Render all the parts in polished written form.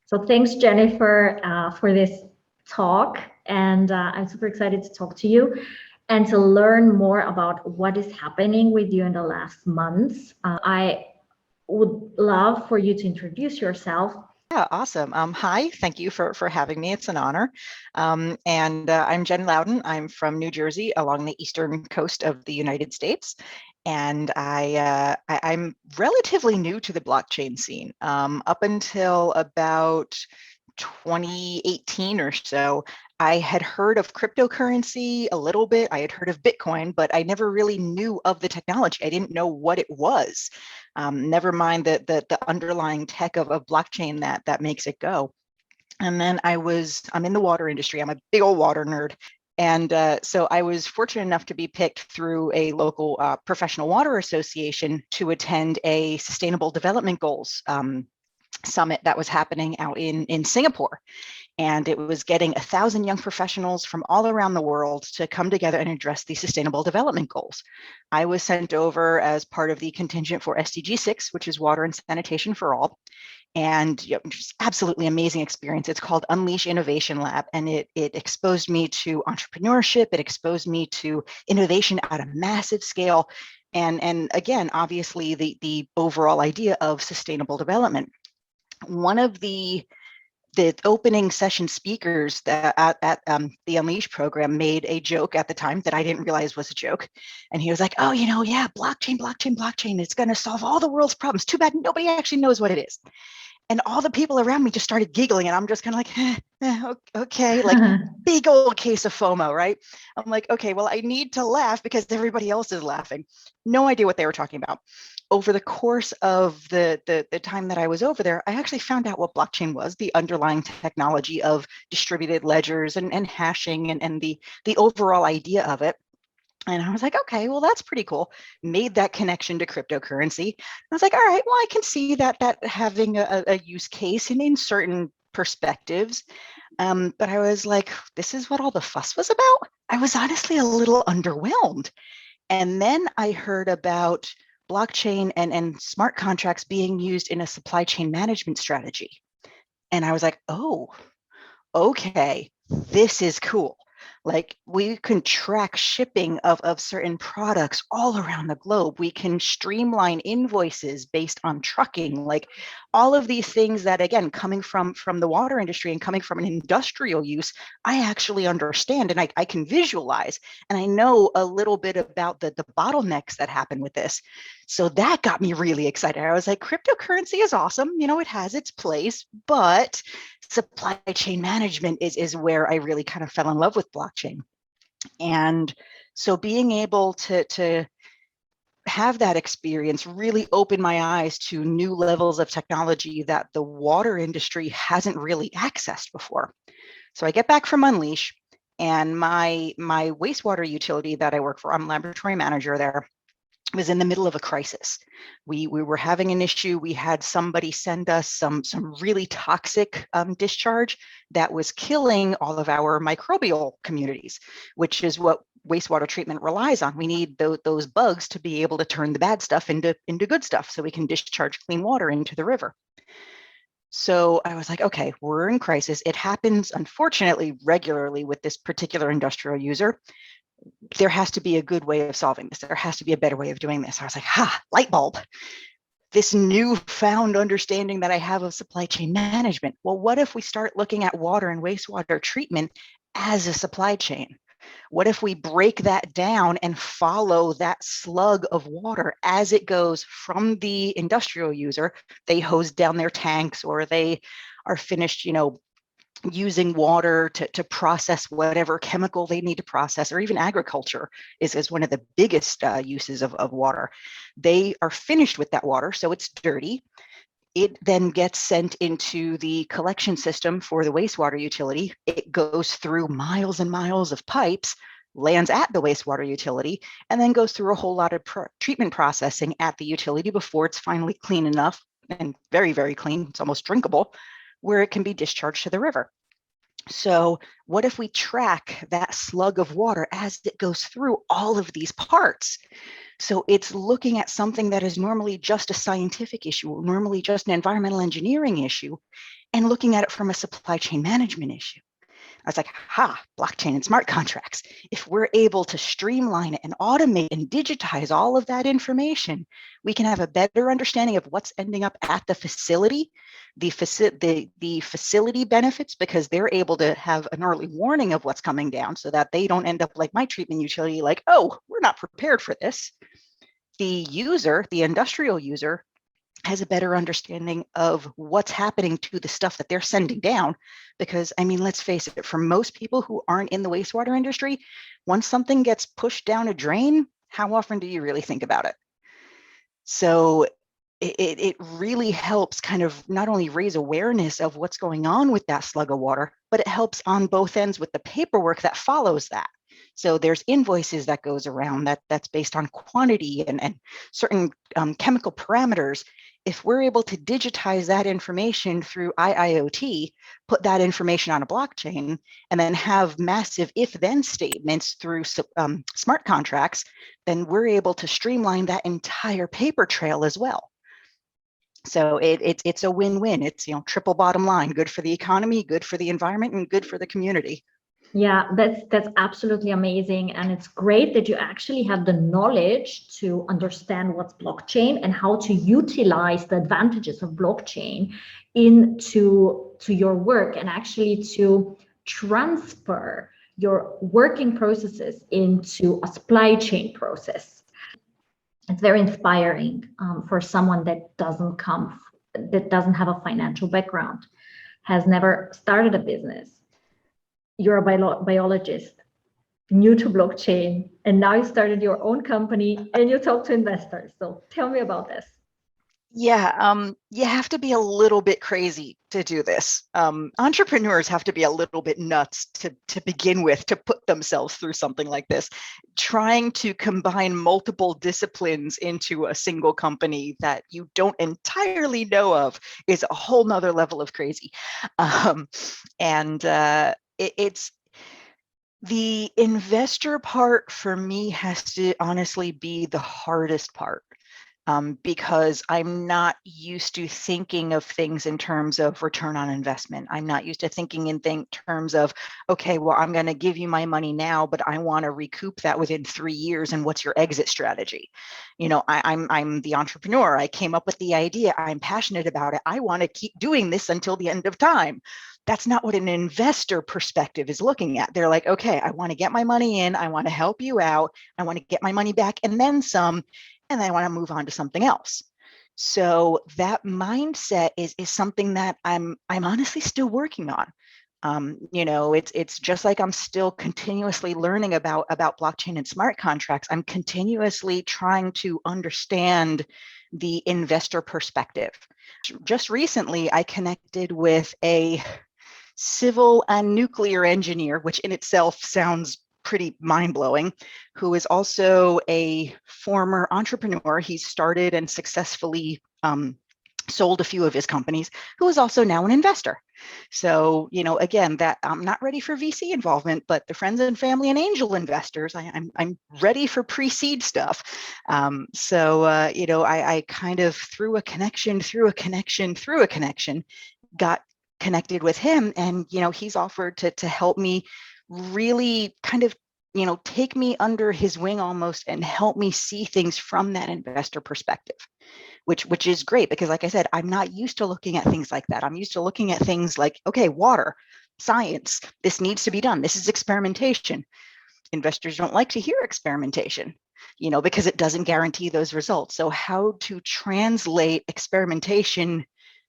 So thanks, Jennifer, for this talk. And I'm super excited to talk to you and to learn more about what is happening with you in the last months. I would love for you to introduce yourself. Yeah, awesome. Hi, thank you for having me. It's an honor. I'm Jen Loudon. I'm from New Jersey along the eastern coast of the United States. And I'm relatively new to the blockchain scene. Up until about 2018 or so, I had heard of cryptocurrency a little bit. I had heard of Bitcoin, but I never really knew of the technology. I didn't know what it was. Never mind the underlying tech of blockchain that makes it go. And then I'm in the water industry. I'm a big old water nerd. And so I was fortunate enough to be picked through a local professional water association to attend a sustainable development goals summit that was happening out in Singapore. And it was getting 1,000 young professionals from all around the world to come together and address the sustainable development goals. I was sent over as part of the contingent for SDG 6, which is water and sanitation for all. And just absolutely amazing experience. It's called Unleash Innovation Lab, and it exposed me to entrepreneurship. It exposed me to innovation at a massive scale. And again, obviously the overall idea of sustainable development. One of the opening session speakers at the Unleash program made a joke at the time that I didn't realize was a joke. And he was like, oh, yeah, blockchain, it's going to solve all the world's problems. Too bad nobody actually knows what it is. And all the people around me just started giggling, and I'm just kind of like, okay, like big old case of FOMO, right? I'm like, okay, well, I need to laugh because everybody else is laughing. No idea what they were talking about. Over the course of the time that I was over there, I actually found out what blockchain was, the underlying technology of distributed ledgers and hashing and the overall idea of it. And I was like, okay, well, that's pretty cool. Made that connection to cryptocurrency. I was like, all right, well, I can see that having a use case in certain perspectives. But I was like, this is what all the fuss was about? I was honestly a little underwhelmed. And then I heard about blockchain and smart contracts being used in a supply chain management strategy. And I was like, oh, okay, this is cool. Like, we can track shipping of certain products all around the globe. We can streamline invoices based on trucking, like all of these things that, again, coming from the water industry and coming from an industrial use, I actually understand and I can visualize. And I know a little bit about the bottlenecks that happen with this. So that got me really excited. I was like, cryptocurrency is awesome. It has its place, but supply chain management is where I really kind of fell in love with blockchain. And so being able to have that experience really opened my eyes to new levels of technology that the water industry hasn't really accessed before. So I get back from Unleash, and my wastewater utility that I work for, I'm laboratory manager there, was in the middle of a crisis. We were having an issue. We had somebody send us some really toxic discharge that was killing all of our microbial communities, which is what wastewater treatment relies on. We need those bugs to be able to turn the bad stuff into good stuff so we can discharge clean water into the river. So I was like, okay, we're in crisis. It happens, unfortunately, regularly with this particular industrial user. There has to be a good way of solving this. There has to be a better way of doing this. I was like, light bulb. This newfound understanding that I have of supply chain management. Well, what if we start looking at water and wastewater treatment as a supply chain? What if we break that down and follow that slug of water as it goes from the industrial user? They hose down their tanks, or they are finished, using water to process whatever chemical they need to process, or even agriculture is one of the biggest uses of water. They are finished with that water, so it's dirty. It then gets sent into the collection system for the wastewater utility. It goes through miles and miles of pipes, lands at the wastewater utility, and then goes through a whole lot of treatment processing at the utility before it's finally clean enough, and very, very clean, it's almost drinkable, where it can be discharged to the river. So what if we track that slug of water as it goes through all of these parts? So it's looking at something that is normally just a scientific issue, or normally just an environmental engineering issue, and looking at it from a supply chain management issue. I was like, blockchain and smart contracts. If we're able to streamline it and automate and digitize all of that information, we can have a better understanding of what's ending up at the facility, the facility benefits, because they're able to have an early warning of what's coming down so that they don't end up like my treatment utility, like, oh, we're not prepared for this. The user, the industrial user, has a better understanding of what's happening to the stuff that they're sending down. Because, I mean, let's face it, for most people who aren't in the wastewater industry, once something gets pushed down a drain, how often do you really think about it? So it really helps kind of not only raise awareness of what's going on with that slug of water, but it helps on both ends with the paperwork that follows that. So there's invoices that goes around that's based on quantity and certain chemical parameters. If we're able to digitize that information through IIoT, put that information on a blockchain, and then have massive if-then statements through smart contracts, then we're able to streamline that entire paper trail as well. So it's a win-win. It's, triple bottom line: good for the economy, good for the environment, and good for the community. Yeah, that's absolutely amazing. And it's great that you actually have the knowledge to understand what's blockchain and how to utilize the advantages of blockchain into your work, and actually to transfer your working processes into a supply chain process. It's very inspiring for someone that doesn't have a financial background, has never started a business. You're a biologist, new to blockchain, and now you started your own company and you talk to investors. So tell me about this. Yeah, you have to be a little bit crazy to do this. Entrepreneurs have to be a little bit nuts to begin with, to put themselves through something like this. Trying to combine multiple disciplines into a single company that you don't entirely know of is a whole nother level of crazy. It's the investor part for me has to honestly be the hardest part. Because I'm not used to thinking of things in terms of return on investment. I'm not used to thinking in terms of, okay, well, I'm going to give you my money now, but I want to recoup that within 3 years. And what's your exit strategy? I'm the entrepreneur. I came up with the idea. I'm passionate about it. I want to keep doing this until the end of time. That's not what an investor perspective is looking at. They're like, okay, I want to get my money in. I want to help you out. I want to get my money back and then some, and then I want to move on to something else. So that mindset is something that I'm honestly still working on. It's just like I'm still continuously learning about blockchain and smart contracts. I'm continuously trying to understand the investor perspective. Just recently, I connected with a civil and nuclear engineer, which in itself sounds pretty mind-blowing, who is also a former entrepreneur. He's started and successfully sold a few of his companies, who is also now an investor. So, again, that I'm not ready for VC involvement, but the friends and family and angel investors, I'm ready for pre-seed stuff. I kind of through a connection, got connected with him, and he's offered to help me really kind of take me under his wing almost and help me see things from that investor perspective, which is great, because like I said, I'm not used to looking at things like that. I'm used to looking at things like, okay, water, science, this needs to be done, this is experimentation. Investors don't like to hear experimentation, because it doesn't guarantee those results. So how to translate experimentation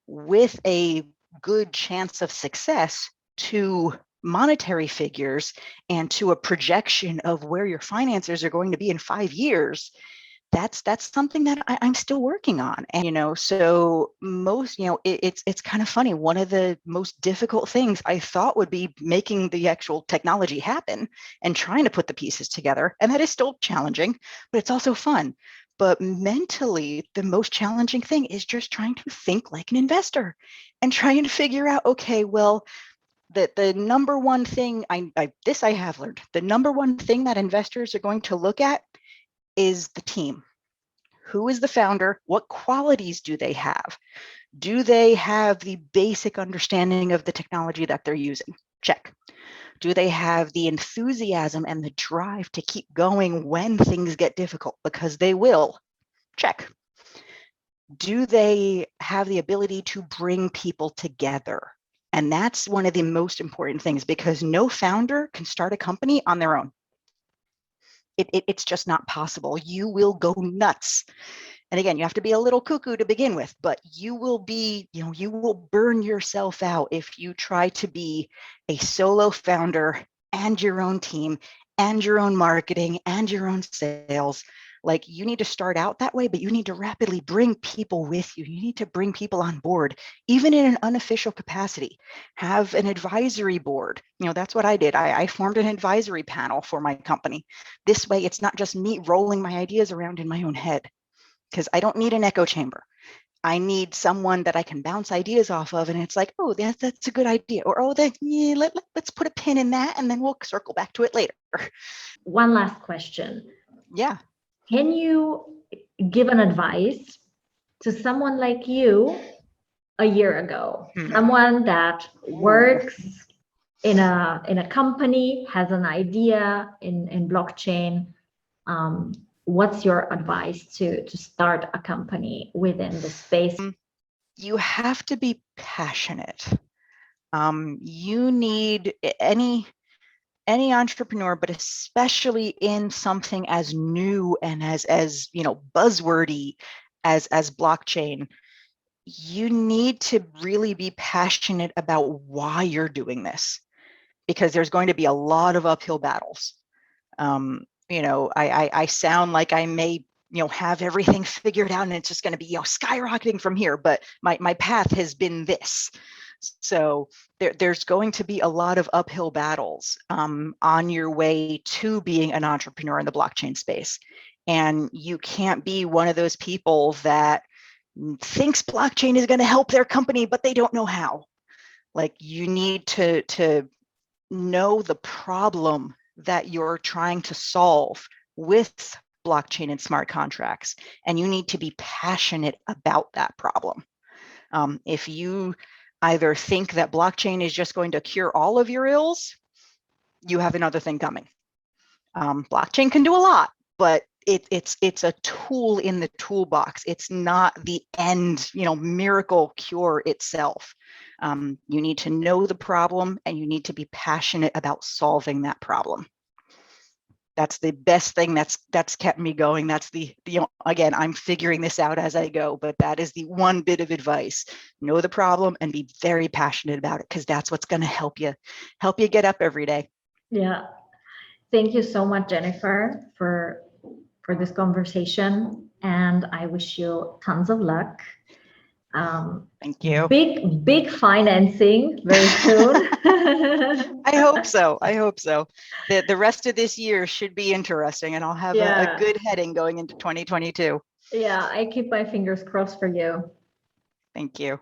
with a good chance of success to monetary figures and to a projection of where your finances are going to be in 5 years, that's something that I'm still working on. And so most, it's kind of funny. One of the most difficult things I thought would be making the actual technology happen and trying to put the pieces together, and that is still challenging, but it's also fun. But mentally, the most challenging thing is just trying to think like an investor and trying to figure out, okay, well, the number one thing I have learned, the number one thing that investors are going to look at is the team. Who is the founder? What qualities do they have? Do they have the basic understanding of the technology that they're using? Check. Do they have the enthusiasm and the drive to keep going when things get difficult? Because they will. Check. Do they have the ability to bring people together? And that's one of the most important things, because no founder can start a company on their own. It's just not possible. You will go nuts. And again, you have to be a little cuckoo to begin with, but you will be, you will burn yourself out if you try to be a solo founder and your own team and your own marketing and your own sales. Like, you need to start out that way, but you need to rapidly bring people with you. You need to bring people on board, even in an unofficial capacity. Have an advisory board. That's what I did. I formed an advisory panel for my company. This way, it's not just me rolling my ideas around in my own head, because I don't need an echo chamber. I need someone that I can bounce ideas off of, and it's like, oh, that's a good idea, or oh, let's put a pin in that, and then we'll circle back to it later. One last question. Yeah. Can you give an advice to someone like you a year ago? Someone that works in a company, has an idea in blockchain. What's your advice to start a company within the space? You have to be passionate. You need any entrepreneur, but especially in something as new and as buzzwordy as blockchain, you need to really be passionate about why you're doing this, because there's going to be a lot of uphill battles. I sound like I may have everything figured out and it's just going to be skyrocketing from here, but my path has been this. So there's going to be a lot of uphill battles on your way to being an entrepreneur in the blockchain space. And you can't be one of those people that thinks blockchain is going to help their company, but they don't know how. Like, you need to know the problem that you're trying to solve with blockchain and smart contracts, and you need to be passionate about that problem. If you either think that blockchain is just going to cure all of your ills, you have another thing coming. Blockchain can do a lot, but it's a tool in the toolbox. It's not the end, miracle cure itself. You need to know the problem, and you need to be passionate about solving that problem. That's the best thing that's kept me going. That's the again, I'm figuring this out as I go, but that is the one bit of advice. Know the problem and be very passionate about it, because that's what's going to help you get up every day. Yeah. Thank you so much, Jennifer, for this conversation, and I wish you tons of luck. Thank you. Big financing very soon. I hope so. The rest of this year should be interesting, and I'll have a good heading going into 2022. Yeah, I keep my fingers crossed for you. Thank you.